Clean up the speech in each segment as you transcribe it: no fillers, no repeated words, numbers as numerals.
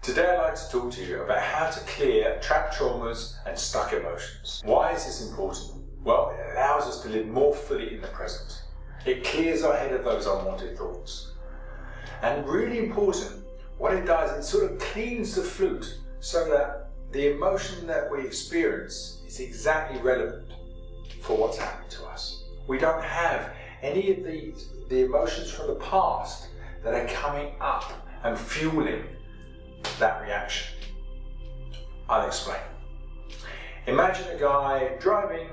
Today I'd like to talk to you about how to clear trapped traumas and stuck emotions. Why is this important? Well, it allows us to live more fully in the present. It clears our head of those unwanted thoughts. And really important, what it does, it sort of cleans the flute so that the emotion that we experience is exactly relevant for what's happening to us. We don't have any of the emotions from the past that are coming up and fueling that reaction. I'll explain. Imagine a guy driving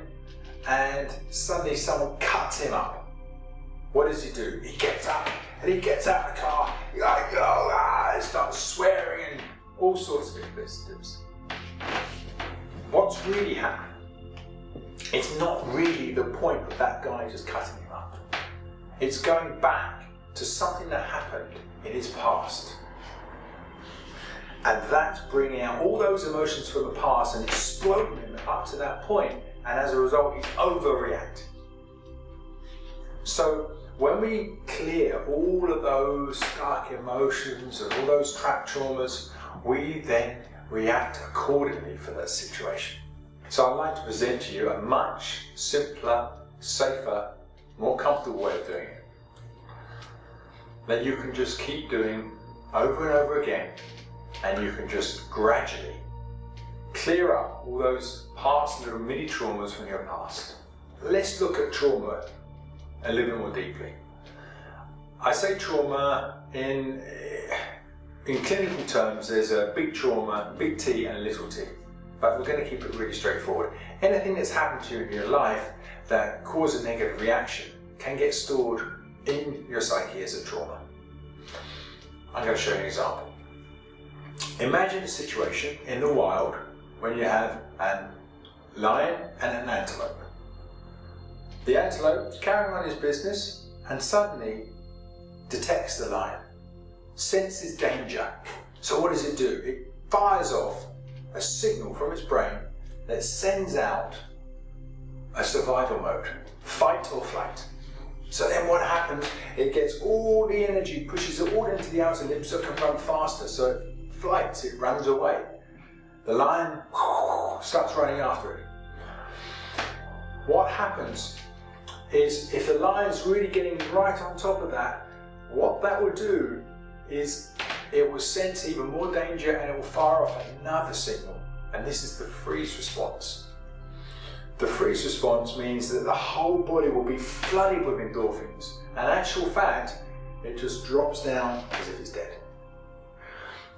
and suddenly someone cuts him up. What does he do? He gets up and he gets out of the car, he starts swearing and all sorts of invectives. What's really happening? It's not really the point of that guy just cutting him up. It's going back to something that happened in his past. And that's bringing out all those emotions from the past and exploding them up to that point, and as a result, he's overreacting. So when we clear all of those stuck emotions and all those trapped traumas, we then react accordingly for that situation. So I'd like to present to you a much simpler, safer, more comfortable way of doing it, that you can just keep doing over and over again, and you can just gradually clear up all those past little mini traumas from your past. Let's look at trauma a little more deeply. I say trauma in clinical terms. There's a big trauma, big T and a little t, but we're going to keep it really straightforward. Anything that's happened to you in your life that causes a negative reaction can get stored in your psyche as a trauma. I'm going to show you an example. Imagine a situation in the wild when you have a lion and an antelope. The antelope is carrying on his business and suddenly detects the lion, senses danger. So what does it do? It fires off a signal from its brain that sends out a survival mode, fight or flight. So then what happens? It gets all the energy, pushes it all into the outer limb so it can run faster. So it flights, it runs away. The lion starts running after it. What happens is, if the lion's really getting right on top of that, what that will do is it will sense even more danger and it will fire off another signal. And this is the freeze response. The freeze response means that the whole body will be flooded with endorphins. And in actual fact, it just drops down as if it's dead.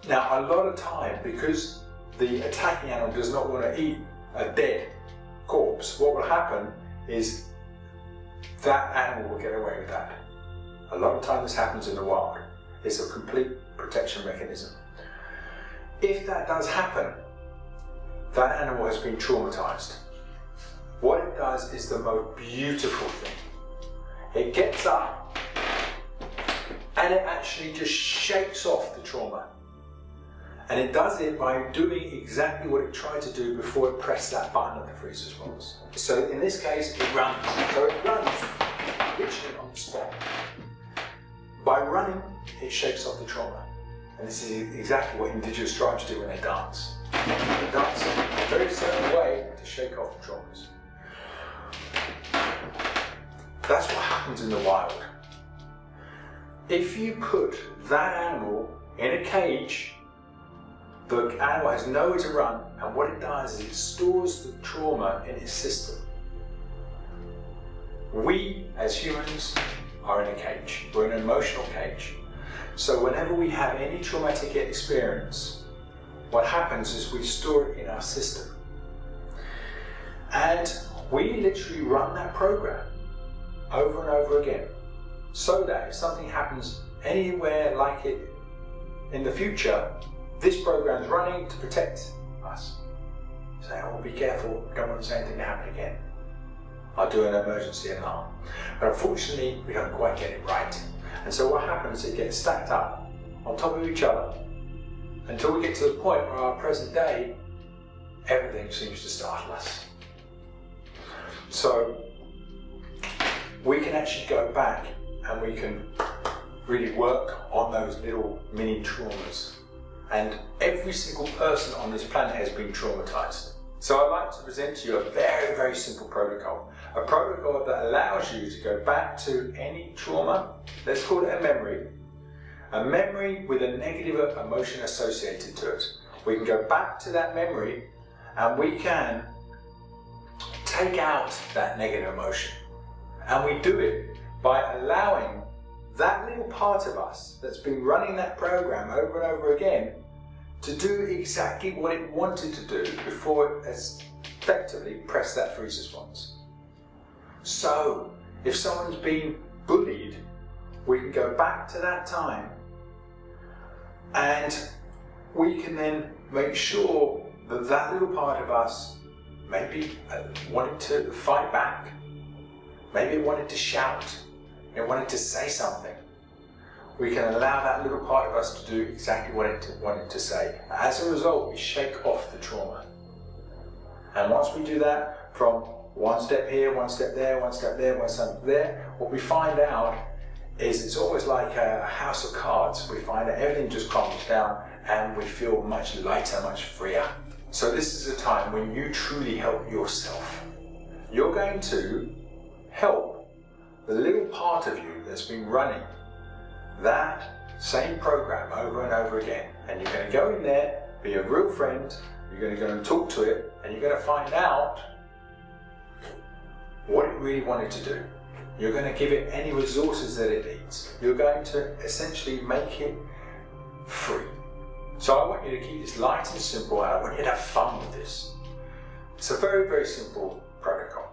Now, a lot of time, because the attacking animal does not want to eat a dead corpse, what will happen is that animal will get away with that. A lot of time this happens in the wild. It's a complete protection mechanism. If that does happen, that animal has been traumatized. What it does is the most beautiful thing. It gets up and it actually just shakes off the trauma. And it does it by doing exactly what it tried to do before it pressed that button of the freeze response. So in this case, it runs. So it runs literally on the spot. By running, it shakes off the trauma. And this is exactly what indigenous tribes do when they dance. They dance in a very certain way to shake off the traumas. That's what happens in the wild. If you put that animal in a cage, the animal has nowhere to run, and what it does is it stores the trauma in its system. We, as humans, are in a cage. We're in an emotional cage. So whenever we have any traumatic experience, what happens is we store it in our system. And we literally run that program over and over again, so that if something happens anywhere like it in the future, this program is running to protect us. Say, oh, be careful, don't want the same thing to happen again. I'll do an emergency alarm. But unfortunately, we don't quite get it right. And so what happens, it gets stacked up on top of each other until we get to the point where our present day, everything seems to startle us. So we can actually go back and we can really work on those little mini traumas and every single person on this planet has been traumatized. So I'd like to present to you a very, very simple protocol. A protocol that allows you to go back to any trauma, let's call it a memory with a negative emotion associated to it. We can go back to that memory and we can take out that negative emotion. And we do it by allowing that little part of us that's been running that program over and over again to do exactly what it wanted to do before it has effectively pressed that freeze response. So, if someone's been bullied, we can go back to that time and we can then make sure that that little part of us maybe wanted to fight back, maybe it wanted to shout, it wanted to say something. We can allow that little part of us to do exactly what it wanted to say. As a result, we shake off the trauma. And once we do that, from one step here, one step there, one step there, one step there, what we find out is it's almost like a house of cards. We find that everything just calms down and we feel much lighter, much freer. So this is a time when you truly help yourself. You're going to help the little part of you that's been running that same program over and over again. And you're going to go in there, be a real friend, you're going to go and talk to it, and you're going to find out what it really wanted to do. You're going to give it any resources that it needs. You're going to essentially make it free. So I want you to keep this light and simple, and I want you to have fun with this. It's a very, very simple protocol.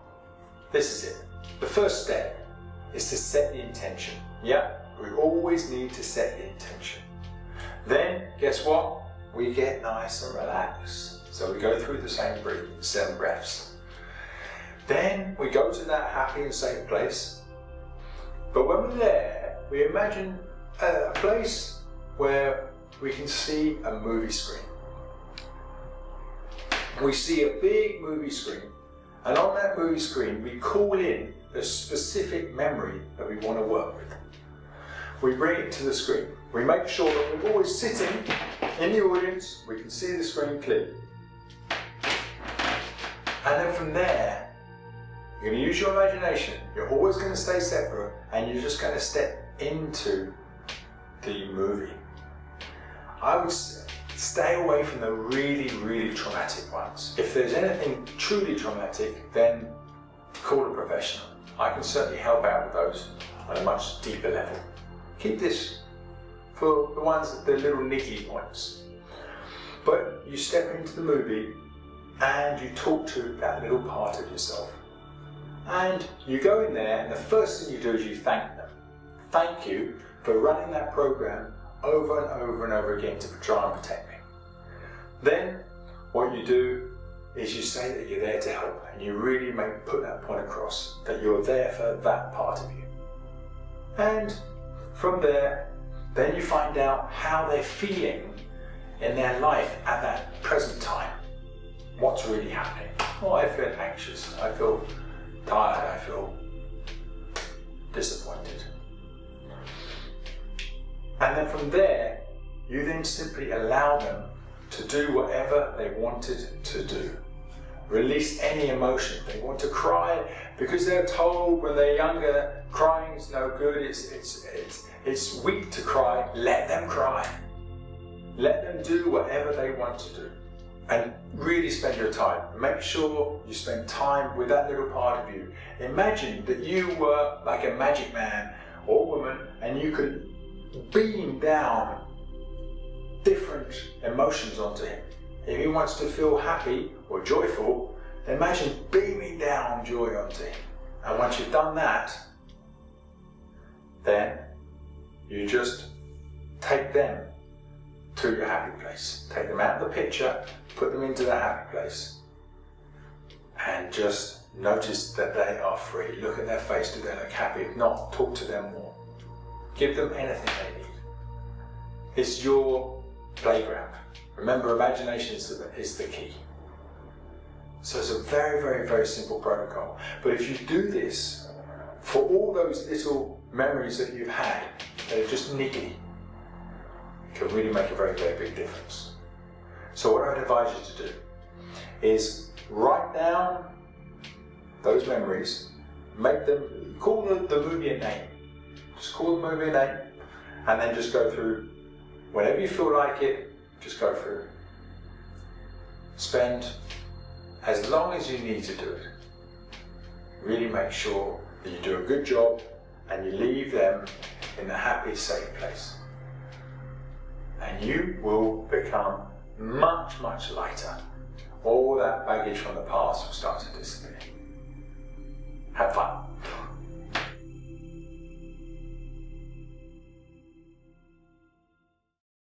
This is it. The first step is to set the intention. Yeah, we always need to set the intention. Then, guess what? We get nice and relaxed. So we go through the same 7 breaths. Then we go to that happy and safe place. But when we're there, we imagine a place where we can see a movie screen. We see a big movie screen, and on that movie screen we call in a specific memory that we want to work with. We bring it to the screen. We make sure that we're always sitting in the audience, we can see the screen clearly. And then from there, you're going to use your imagination. You're always going to stay separate, and you're just going to step into the movie. I would stay away from the really, really traumatic ones. If there's anything truly traumatic, then call a professional. I can certainly help out with those on a much deeper level. Keep this for the ones, the little niggly ones. But you step into the movie and you talk to that little part of yourself. And you go in there, and the first thing you do is you thank them. Thank you for running that program over and over and over again to try and protect me. Then what you do is you say that you're there to help, and you really put that point across, that you're there for that part of you. And from there, then you find out how they're feeling in their life at that present time. What's really happening? Oh, I feel anxious, I feel tired, I feel disappointed. And then from there, you then simply allow them to do whatever they wanted to do. Release any emotion. They want to cry because they're told when they're younger, crying is no good, it's weak to cry. Let them cry. Let them do whatever they want to do. And really spend your time. Make sure you spend time with that little part of you. Imagine that you were like a magic man or woman, and you could beam down different emotions onto him. If he wants to feel happy or joyful, imagine beaming down joy onto him. And once you've done that, then you just take them to your happy place. Take them out of the picture, put them into the happy place, and just notice that they are free. Look at their face. Do they look happy? If not, talk to them more. Give them anything they need. It's your playground. Remember, imagination is the key. So it's a very, very, very simple protocol. But if you do this for all those little memories that you've had that are just niggly, can really make a very, very big difference. So what I'd advise you to do is write down those memories, make them, call the movie a name. Just call the movie a name, and then just go through, whenever you feel like it, just go through. Spend as long as you need to do it. Really make sure that you do a good job and you leave them in a happy, safe place. And you will become much, much lighter. All that baggage from the past will start to disappear. Have fun.